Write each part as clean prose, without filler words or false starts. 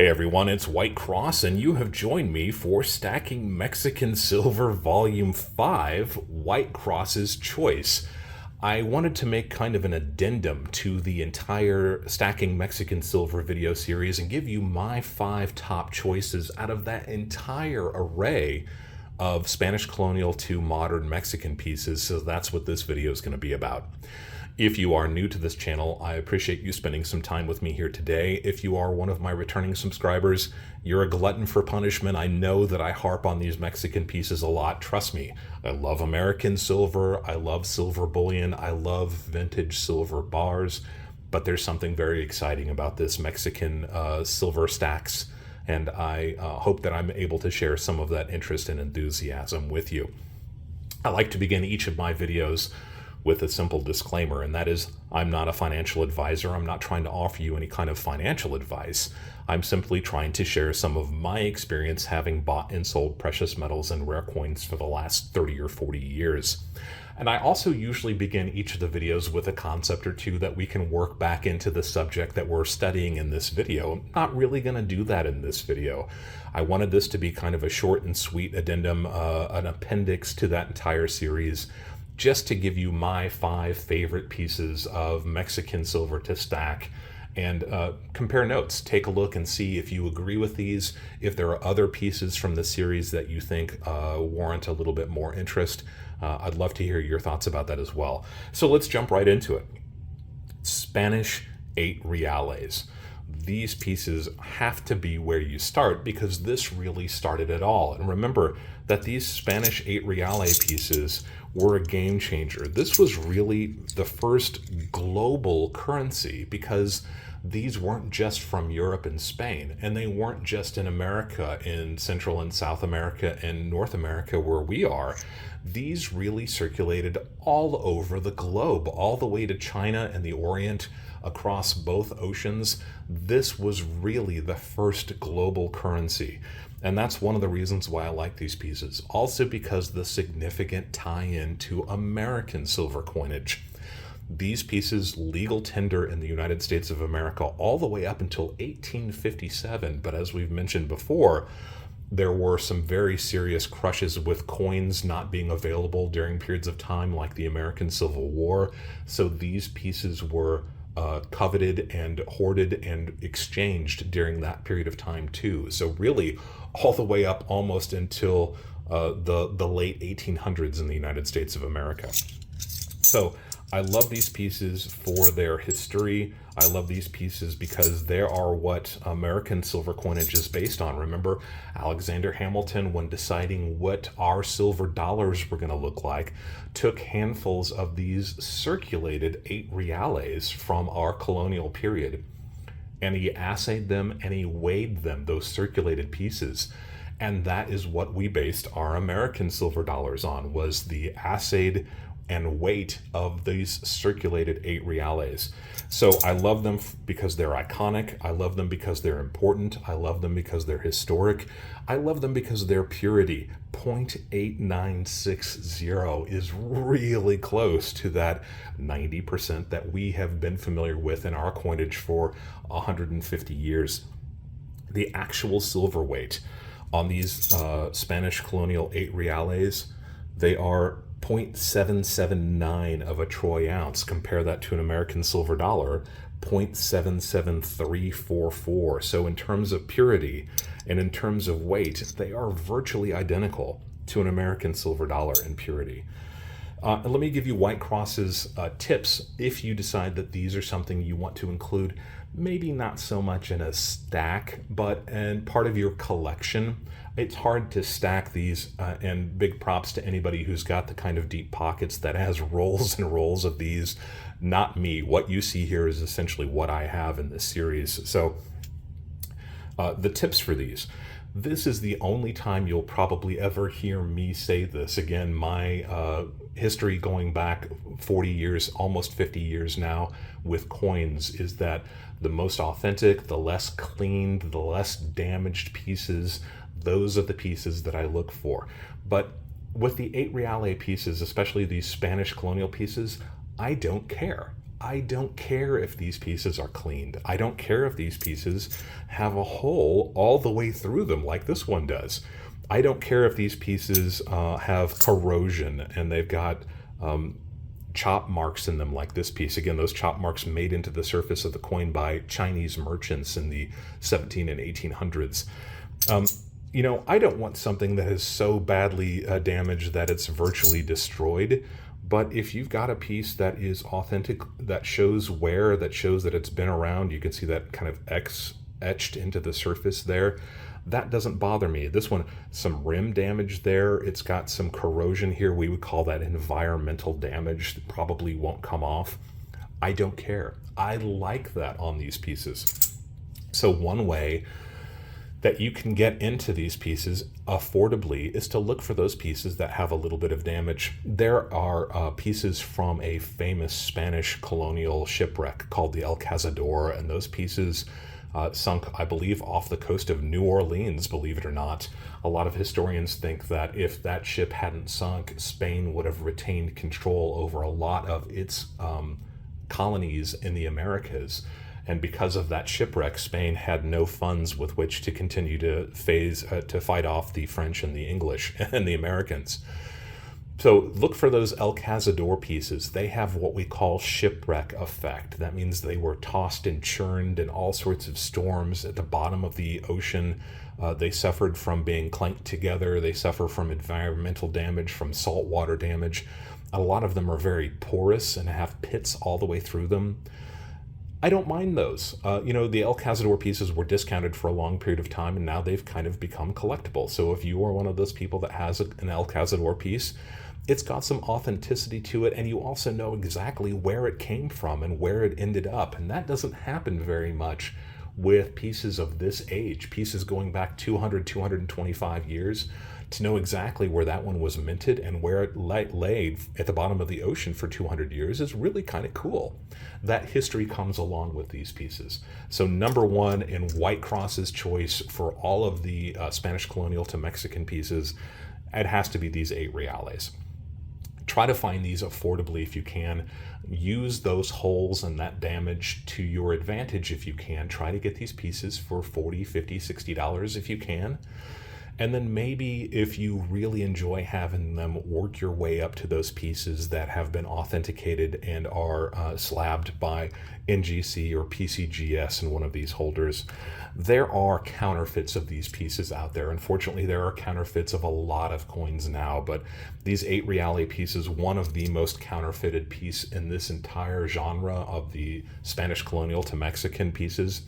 Hey everyone, it's White Cross, and you have joined me for Stacking Mexican Silver Volume 5, White Cross's Choice. I wanted to make kind of an addendum to the entire Stacking Mexican Silver video series and give you my 5 top choices out of that entire array of Spanish colonial to modern Mexican pieces, so that's what this video is going to be about. If you are new to this channel, I appreciate you spending some time with me here today. If you are one of my returning subscribers, you're a glutton for punishment. I know that I harp on these Mexican pieces a lot. Trust me, I love American silver, I love silver bullion, I love vintage silver bars, but there's something very exciting about this Mexican silver stacks, and I hope that I'm able to share some of that interest and enthusiasm with you. I like to begin each of my videos with a simple disclaimer, and that is I'm not a financial advisor. I'm not trying to offer you any kind of financial advice. I'm simply trying to share some of my experience having bought and sold precious metals and rare coins for the last 30 or 40 years. And I also usually begin each of the videos with a concept or two that we can work back into the subject that we're studying in this video. I'm not really going to do that in this video. I wanted this to be kind of a short and sweet addendum, an appendix to that entire series, just to give you my 5 favorite pieces of Mexican silver to stack and compare notes. Take a look and see if you agree with these, if there are other pieces from the series that you think warrant a little bit more interest. I'd love to hear your thoughts about that as well. So let's jump right into it. Spanish 8 reales. These pieces have to be where you start because this really started it all. And remember that these Spanish 8 reale pieces were a game changer. This was really the first global currency because these weren't just from Europe and Spain, and they weren't just in America, in Central and South America and North America where we are. These really circulated all over the globe, all the way to China and the Orient, across both oceans. This was really the first global currency. And that's one of the reasons why I like these pieces. Also because the significant tie-in to American silver coinage. These pieces legal tender in the United States of America all the way up until 1857. But as we've mentioned before, there were some very serious crushes with coins not being available during periods of time like the American Civil War. So these pieces were coveted and hoarded and exchanged during that period of time too. So really all the way up almost until the late 1800s in the United States of America. So I love these pieces for their history. I love these pieces because they are what American silver coinage is based on. Remember, Alexander Hamilton, when deciding what our silver dollars were going to look like, took handfuls of these circulated 8 reales from our colonial period, and he assayed them and he weighed them, those circulated pieces. And that is what we based our American silver dollars on, was the assayed and weight of these circulated 8 reales. So I love them because they're iconic. I love them because they're important. I love them because they're historic. I love them because their purity, 0.8960, is really close to that 90% that we have been familiar with in our coinage for 150 years. The actual silver weight on these Spanish colonial 8 reales, they are 0.779 of a troy ounce. Compare that to an American silver dollar, 0.77344. So in terms of purity and in terms of weight, they are virtually identical to an American silver dollar in purity. And let me give you White Cross's tips if you decide that these are something you want to include, maybe not so much in a stack, but in part of your collection. It's hard to stack these, and big props to anybody who's got the kind of deep pockets that has rolls and rolls of these. Not me. What you see here is essentially what I have in this series. So the tips for these. This is the only time you'll probably ever hear me say this. Again, my history going back 40 years, almost 50 years now with coins, is that the most authentic, the less cleaned, the less damaged pieces, those are the pieces that I look for. But with the 8 reale pieces, especially these Spanish colonial pieces, I don't care. I don't care if these pieces are cleaned. I don't care if these pieces have a hole all the way through them like this one does. I don't care if these pieces have corrosion and they've got chop marks in them like this piece. Again, those chop marks made into the surface of the coin by Chinese merchants in the 17 and 1800s. I don't want something that is so badly damaged that it's virtually destroyed. But if you've got a piece that is authentic, that shows wear, that shows that it's been around, you can see that kind of X etched into the surface there. That doesn't bother me. This one, some rim damage there. It's got some corrosion here. We would call that environmental damage. It probably won't come off. I don't care. I like that on these pieces. So one way that you can get into these pieces affordably is to look for those pieces that have a little bit of damage. There are pieces from a famous Spanish colonial shipwreck called the El Cazador, and those pieces sunk, I believe, off the coast of New Orleans, believe it or not. A lot of historians think that if that ship hadn't sunk, Spain would have retained control over a lot of its colonies in the Americas. And because of that shipwreck, Spain had no funds with which to continue to fight off the French and the English and the Americans. So look for those El Cazador pieces. They have what we call shipwreck effect. That means they were tossed and churned in all sorts of storms at the bottom of the ocean. They suffered from being clanked together. They suffer from environmental damage, from saltwater damage. A lot of them are very porous and have pits all the way through them. I don't mind those. The El Cazador pieces were discounted for a long period of time, and now they've kind of become collectible. So if you are one of those people that has an El Cazador piece, it's got some authenticity to it, and you also know exactly where it came from and where it ended up. And that doesn't happen very much with pieces of this age, pieces going back 200, 225 years. To know exactly where that one was minted and where it laid at the bottom of the ocean for 200 years is really kind of cool. That history comes along with these pieces. So number one in White Cross's choice for all of the Spanish colonial to Mexican pieces, it has to be these 8 reales. Try to find these affordably if you can. Use those holes and that damage to your advantage if you can. Try to get these pieces for $40, $50, $60 if you can. And then maybe if you really enjoy having them, work your way up to those pieces that have been authenticated and are slabbed by NGC or PCGS in one of these holders. There are counterfeits of these pieces out there. Unfortunately, there are counterfeits of a lot of coins now, but these 8 reale pieces, one of the most counterfeited piece in this entire genre of the Spanish colonial to Mexican pieces.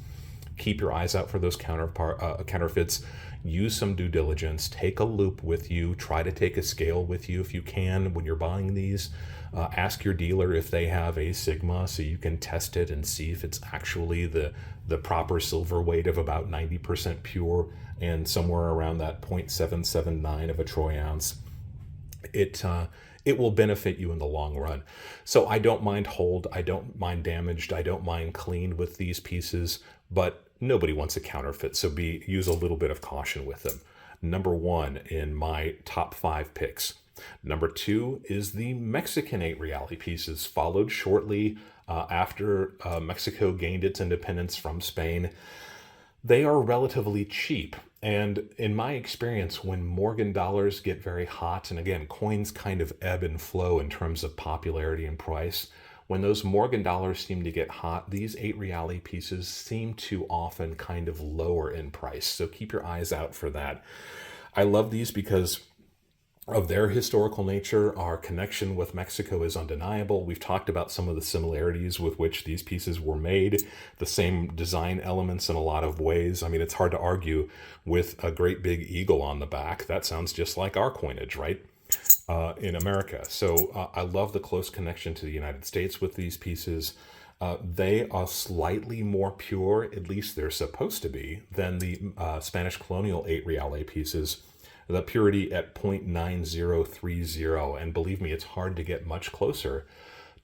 Keep your eyes out for those counterfeits. Use some due diligence. Take a loop with you. Try to take a scale with you if you can when you're buying these. Ask your dealer if they have a sigma so you can test it and see if it's actually the proper silver weight of about 90% pure and somewhere around that 0.779 of a troy ounce. It will benefit you in the long run. So I don't mind hold, I don't mind damaged, I don't mind cleaned with these pieces, but nobody wants a counterfeit, so use a little bit of caution with them. Number 1 in my top 5 picks. Number 2 is the Mexican 8 reale pieces, followed shortly after Mexico gained its independence from Spain. They are relatively cheap. And in my experience, when Morgan dollars get very hot, and again, coins kind of ebb and flow in terms of popularity and price, when those Morgan dollars seem to get hot, these 8 reale pieces seem to often kind of lower in price. So keep your eyes out for that. I love these because of their historical nature. Our connection with Mexico is undeniable. We've talked about some of the similarities with which these pieces were made, the same design elements in a lot of ways. I mean, it's hard to argue with a great big eagle on the back. That sounds just like our coinage, right? In America. So I love the close connection to the United States with these pieces. They are slightly more pure, at least they're supposed to be, than the Spanish colonial 8 reale pieces. The purity at 0.9030, and believe me, it's hard to get much closer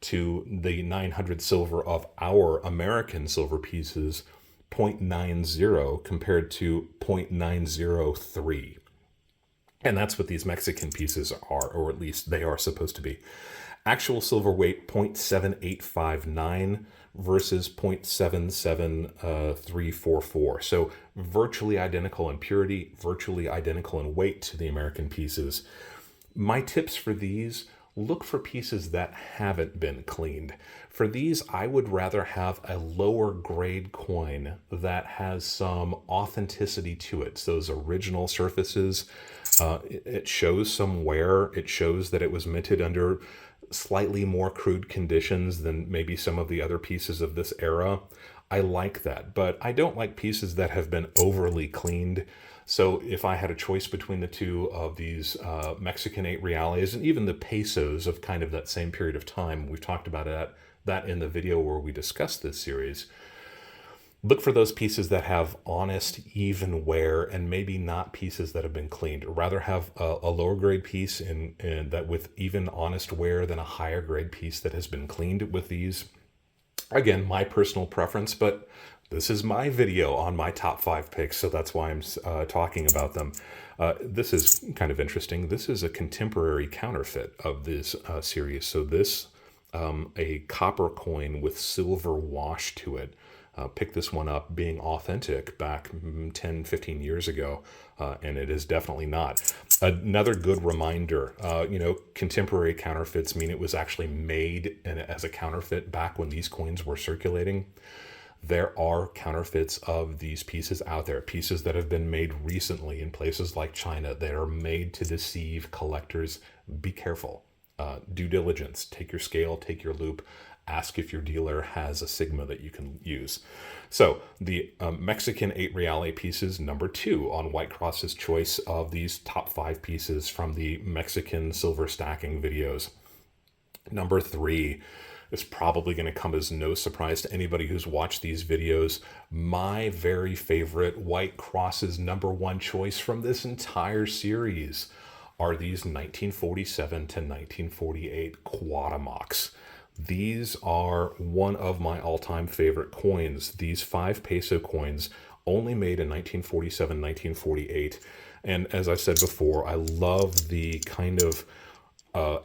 to the 900 silver of our American silver pieces, 0.90 compared to 0.903. And that's what these Mexican pieces are, or at least they are supposed to be. Actual silver weight 0.7859 versus 0.77344. So virtually identical in purity, virtually identical in weight to the American pieces. My tips for these: look for pieces that haven't been cleaned. For these, I would rather have a lower grade coin that has some authenticity to it. So those original surfaces, it shows some wear. It shows that it was minted under slightly more crude conditions than maybe some of the other pieces of this era. I like that, but I don't like pieces that have been overly cleaned. So if I had a choice between the two of these Mexican 8 reales and even the pesos of kind of that same period of time, we've talked about that in the video where we discussed this series, look for those pieces that have honest, even wear, and maybe not pieces that have been cleaned. Rather have a lower grade piece in that with even honest wear than a higher grade piece that has been cleaned with these. Again, my personal preference, but this is my video on my top 5 picks, so that's why I'm talking about them. This is kind of interesting. This is a contemporary counterfeit of this series. So this, a copper coin with silver wash to it. Picked this one up being authentic back 10, 15 years ago, and it is definitely not. Another good reminder, contemporary counterfeits mean it was actually made as a counterfeit back when these coins were circulating. There are counterfeits of these pieces out there, pieces that have been made recently in places like China that are made to deceive collectors. Be careful. Due diligence. Take your scale, take your loop. Ask if your dealer has a Sigma that you can use. So the Mexican 8 reale pieces, number 2 on White Cross's choice of these top 5 pieces from the Mexican silver stacking videos. Number 3 is probably going to come as no surprise to anybody who's watched these videos. My very favorite White Cross's number 1 choice from this entire series are these 1947 to 1948 Cuauhtémocs. These are one of my all-time favorite coins. These 5 peso coins, only made in 1947, 1948. And as I said before, I love the kind of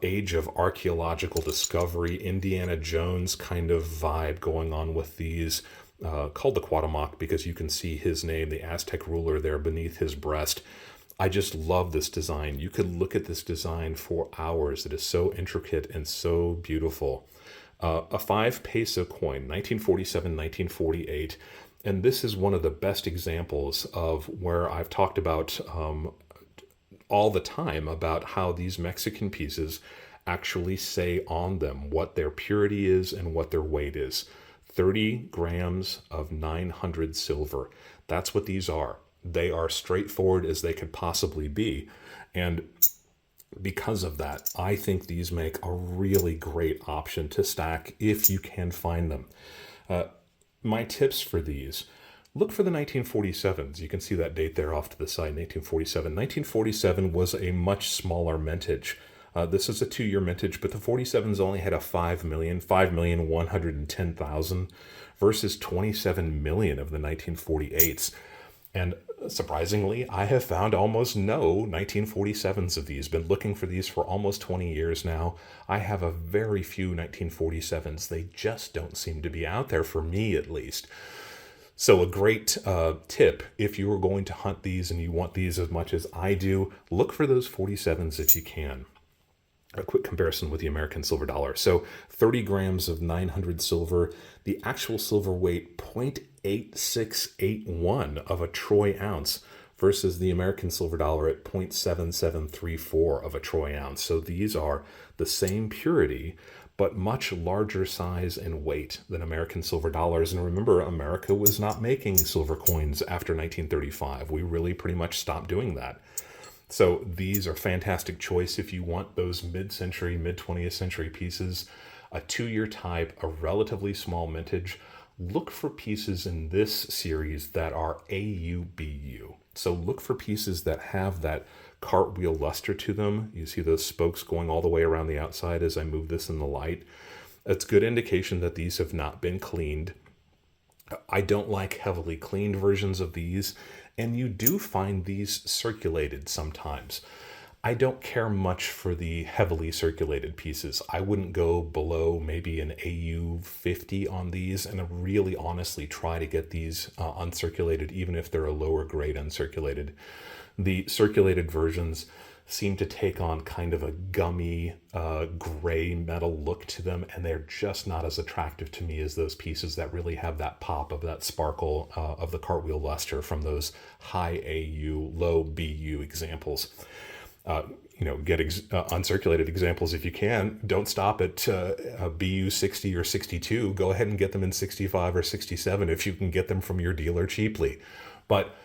age of archaeological discovery, Indiana Jones kind of vibe going on with these, called the Cuauhtémoc because you can see his name, the Aztec ruler, there beneath his breast. I just love this design. You could look at this design for hours. It is so intricate and so beautiful. A 5 peso coin, 1947, 1948. And this is one of the best examples of where I've talked about all the time about how these Mexican pieces actually say on them what their purity is and what their weight is. 30 grams of 900 silver. That's what these are. They are straightforward as they could possibly be. And because of that, I think these make a really great option to stack if you can find them. My tips for these: look for the 1947s. You can see that date there off to the side, 1947. 1947 was a much smaller mintage. This is a 2-year mintage, but the 47s only had a 5,110,000 versus 27 million of the 1948s. And surprisingly, I have found almost no 1947s of these. Been looking for these for almost 20 years now. I have a very few 1947s. They just don't seem to be out there, for me at least. So a great tip, if you are going to hunt these and you want these as much as I do, look for those 47s if you can. A quick comparison with the American silver dollar. So 30 grams of 900 silver, the actual silver weight 0.8681 of a troy ounce versus the American silver dollar at 0.7734 of a troy ounce. So these are the same purity, but much larger size and weight than American silver dollars. And remember, America was not making silver coins after 1935. We really pretty much stopped doing that. So these are fantastic choice if you want those mid-century, mid-20th century pieces. A 2-year type, a relatively small mintage. Look for pieces in this series that are AUBU. So look for pieces that have that cartwheel luster to them. You see those spokes going all the way around the outside as I move this in the light. That's good indication that these have not been cleaned. I don't like heavily cleaned versions of these, and you do find these circulated sometimes. I don't care much for the heavily circulated pieces. I wouldn't go below maybe an AU 50 on these, and I really honestly try to get these uncirculated, even if they're a lower grade uncirculated. The circulated versions seem to take on kind of a gummy gray metal look to them, and they're just not as attractive to me as those pieces that really have that pop of that sparkle of the cartwheel luster from those high AU, low BU examples. Get uncirculated examples if you can. Don't stop at BU 60 or 62. Go ahead and get them in 65 or 67 if you can get them from your dealer cheaply. But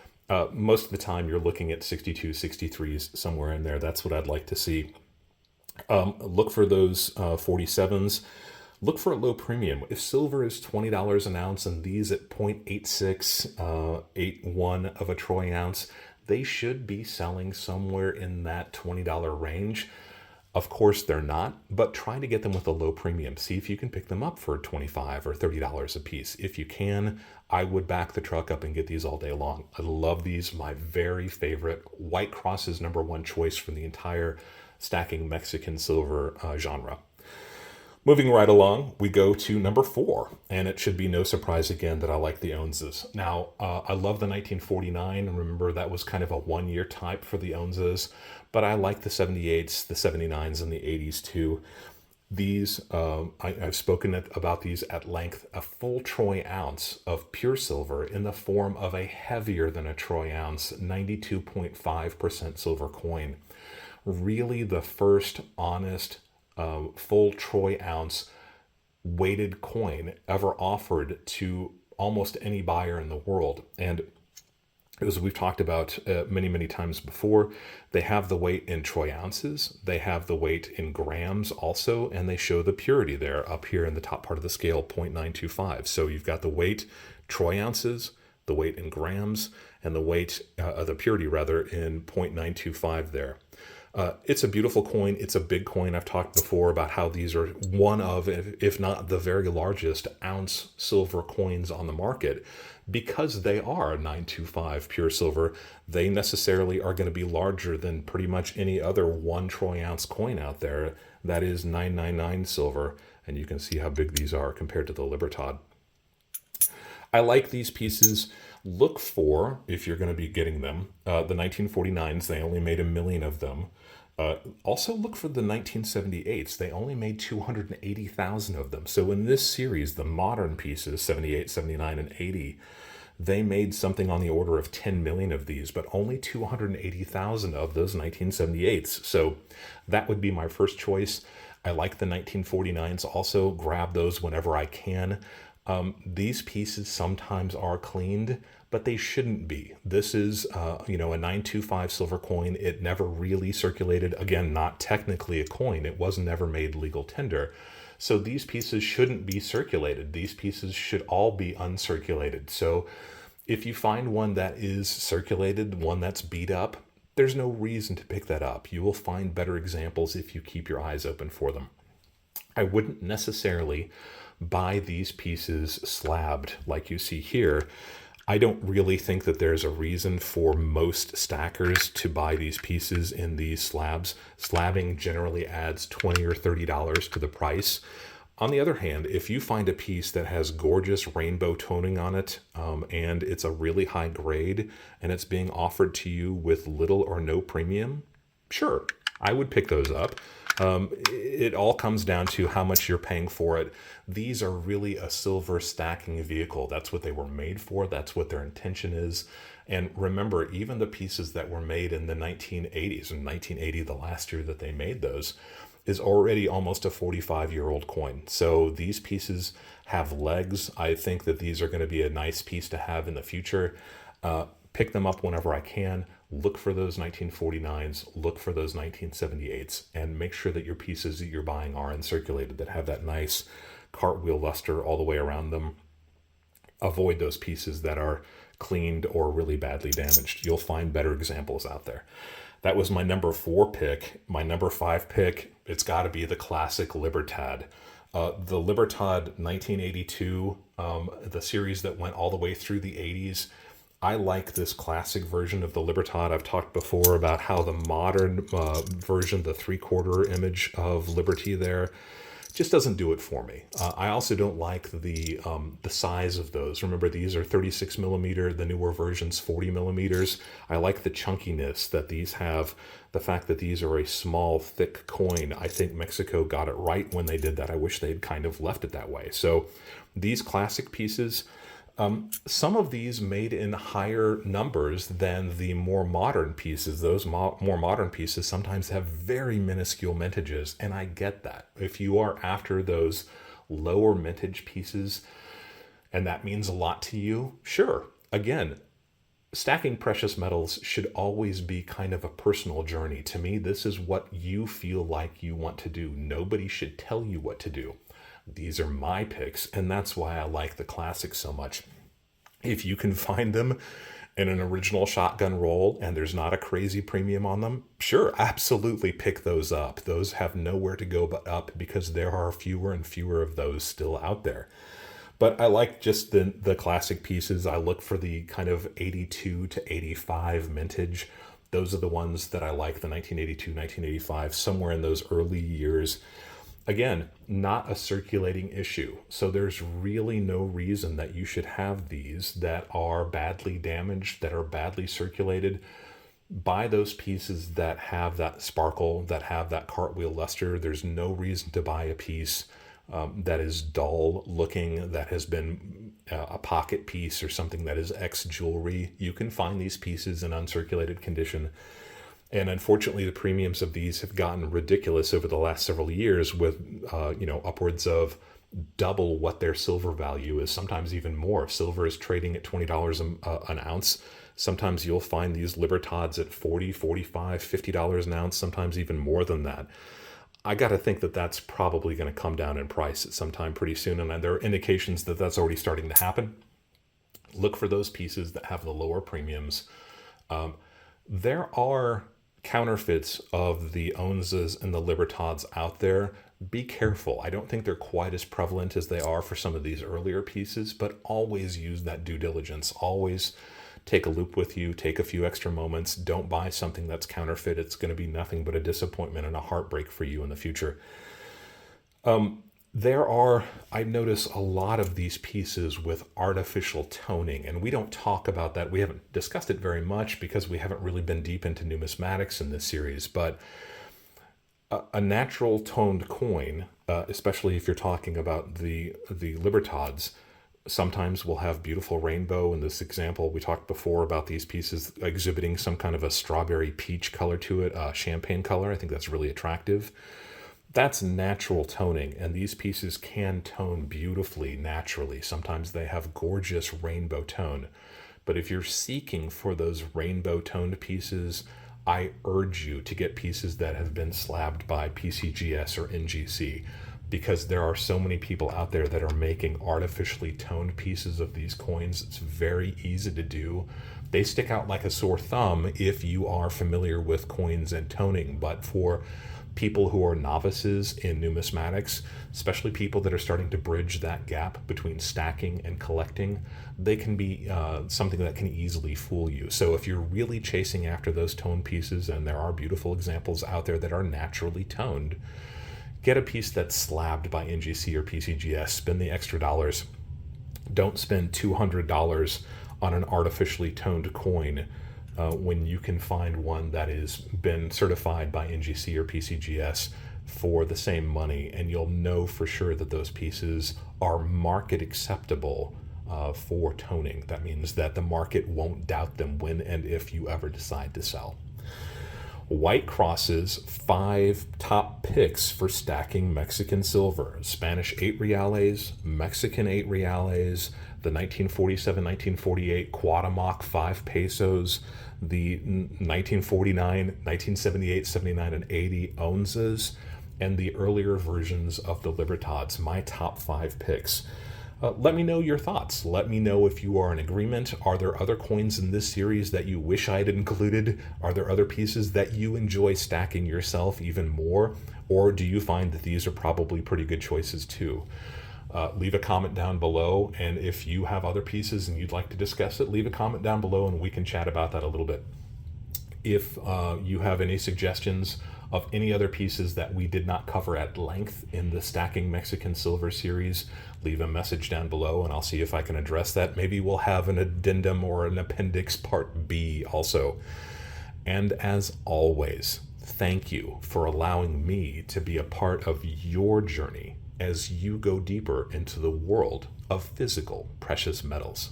most of the time you're looking at 62, 63s, somewhere in there. That's what I'd like to see. Look for those 47s. Look for a low premium. If silver is $20 an ounce and these at 0.86, 81 of a troy ounce, they should be selling somewhere in that $20 range. Of course they're not, but try to get them with a low premium. See if you can pick them up for $25 or $30 a piece. If you can, I would back the truck up and get these all day long. I love these. My very favorite. White Cross is #1 choice from the entire stacking Mexican silver genre. Moving right along, we go to number 4, and it should be no surprise again that I like the Onzas. Now, I love the 1949, and remember that was kind of a one-year type for the Onzas, but I like the 78s, the 79s, and the 80s too. These, I've spoken about these at length. A full troy ounce of pure silver in the form of a heavier than a troy ounce, 92.5% silver coin. Really the first honest full troy ounce weighted coin ever offered to almost any buyer in the world. And as we've talked about many, many times before, they have the weight in troy ounces, they have the weight in grams also, and they show the purity there up here in the top part of the scale, 0.925. So you've got the weight troy ounces, the weight in grams, and the weight, the purity rather, in 0.925 there. It's a beautiful coin. It's a big coin. I've talked before about how these are one of, if not the very largest ounce silver coins on the market. Because they are 925 pure silver, they necessarily are going to be larger than pretty much any other 1 troy ounce coin out there that is 999 silver. And you can see how big these are compared to the Libertad. I like these pieces. Look for, if you're going to be getting them, the 1949s. They only made 1 million of them. Also look for the 1978s. They only made 280,000 of them. So in this series, the modern pieces, 78, 79, and 80, they made something on the order of 10 million of these, but only 280,000 of those 1978s. So that would be my first choice. I like the 1949s also. Grab those whenever I can. These pieces sometimes are cleaned, but they shouldn't be. This is, a 925 silver coin. It never really circulated. Again, not technically a coin. It was never made legal tender. So these pieces shouldn't be circulated. These pieces should all be uncirculated. So if you find one that is circulated, one that's beat up, there's no reason to pick that up. You will find better examples if you keep your eyes open for them. I wouldn't necessarily buy these pieces slabbed like you see here. I don't really think that there's a reason for most stackers to buy these pieces in these slabs. Slabbing generally adds $20 or $30 to the price. On the other hand, if you find a piece that has gorgeous rainbow toning on it, and it's a really high grade, and it's being offered to you with little or no premium, sure, I would pick those up. It all comes down to how much you're paying for it. These are really a silver stacking vehicle. That's what they were made for. That's what their intention is. And remember, even the pieces that were made in the 1980s, in 1980, the last year that they made those, is already almost a 45-year-old coin. So these pieces have legs. I think that these are going to be a nice piece to have in the future. Pick them up whenever I can. Look for those 1949s, look for those 1978s, and make sure that your pieces that you're buying are uncirculated, that have that nice cartwheel luster all the way around them. Avoid those pieces that are cleaned or really badly damaged. You'll find better examples out there. That was my number 4 pick. My number 5 pick, it's got to be the classic Libertad. The Libertad 1982, the series that went all the way through the 80s. I like this classic version of the Libertad. I've talked before about how the modern version, the three-quarter image of Liberty there, just doesn't do it for me. I also don't like the size of those. Remember, these are 36 millimeter, the newer version's 40 millimeters. I like the chunkiness that these have, the fact that these are a small, thick coin. I think Mexico got it right when they did that. I wish they'd kind of left it that way. So these classic pieces, some of these made in higher numbers than the more modern pieces. Those more modern pieces sometimes have very minuscule mintages, and I get that. If you are after those lower mintage pieces, and that means a lot to you, sure. Again, stacking precious metals should always be kind of a personal journey. To me, this is what you feel like you want to do. Nobody should tell you what to do. These are my picks, and that's why I like the classics so much. If you can find them in an original shotgun roll and there's not a crazy premium on them, sure, absolutely pick those up. Those have nowhere to go but up because there are fewer and fewer of those still out there. But I like just the classic pieces. I look for the kind of 82 to 85 mintage. Those are the ones that I like, the 1982, 1985, somewhere in those early years. Again, not a circulating issue. So there's really no reason that you should have these that are badly damaged, that are badly circulated. Buy those pieces that have that sparkle, that have that cartwheel luster. There's no reason to buy a piece that is dull looking, that has been a pocket piece or something that is ex-jewelry. You can find these pieces in uncirculated condition. And unfortunately, the premiums of these have gotten ridiculous over the last several years with, upwards of double what their silver value is, sometimes even more. Silver is trading at $20 an ounce. Sometimes you'll find these Libertads at $40, $45, $50 an ounce, sometimes even more than that. I got to think that that's probably going to come down in price at some time pretty soon. And there are indications that that's already starting to happen. Look for those pieces that have the lower premiums. There are counterfeits of the Onzas and the Libertads out there. Be careful. I don't think they're quite as prevalent as they are for some of these earlier pieces, but always use that due diligence. Always take a loop with you, take a few extra moments. Don't buy something that's counterfeit. It's going to be nothing but a disappointment and a heartbreak for you in the future. I notice a lot of these pieces with artificial toning, and we don't talk about that. We haven't discussed it very much because we haven't really been deep into numismatics in this series, but a natural toned coin, especially if you're talking about the Libertads, sometimes will have beautiful rainbow. In this example, we talked before about these pieces exhibiting some kind of a strawberry peach color to it, champagne color. I think that's really attractive. That's natural toning, and these pieces can tone beautifully naturally. Sometimes they have gorgeous rainbow tone. But if you're seeking for those rainbow toned pieces, I urge you to get pieces that have been slabbed by PCGS or NGC, because there are so many people out there that are making artificially toned pieces of these coins. It's very easy to do. They stick out like a sore thumb if you are familiar with coins and toning, but for people who are novices in numismatics, especially people that are starting to bridge that gap between stacking and collecting, they can be something that can easily fool you. So if you're really chasing after those tone pieces, and there are beautiful examples out there that are naturally toned, get a piece that's slabbed by NGC or PCGS. Spend the extra dollars. Don't spend $200 on an artificially toned coin when you can find one that has been certified by NGC or PCGS for the same money, and you'll know for sure that those pieces are market acceptable for toning. That means that the market won't doubt them when and if you ever decide to sell. White Cross's 5 top picks for stacking Mexican silver: Spanish 8 reales, Mexican 8 reales, the 1947-1948 Cuauhtémoc 5 pesos, the 1949, 1978, 79, and 80 onzas, and the earlier versions of the Libertads. My top 5 picks. Let me know your thoughts. Let me know if you are in agreement. Are there other coins in this series that you wish I had included? Are there other pieces that you enjoy stacking yourself even more? Or do you find that these are probably pretty good choices too? leave a comment down below. And if you have other pieces and you'd like to discuss it, leave a comment down below and we can chat about that a little bit. If you have any suggestions of any other pieces that we did not cover at length in the Stacking Mexican Silver series, leave a message down below and I'll see if I can address that. Maybe we'll have an addendum or an appendix part B also. And as always, thank you for allowing me to be a part of your journey as you go deeper into the world of physical precious metals.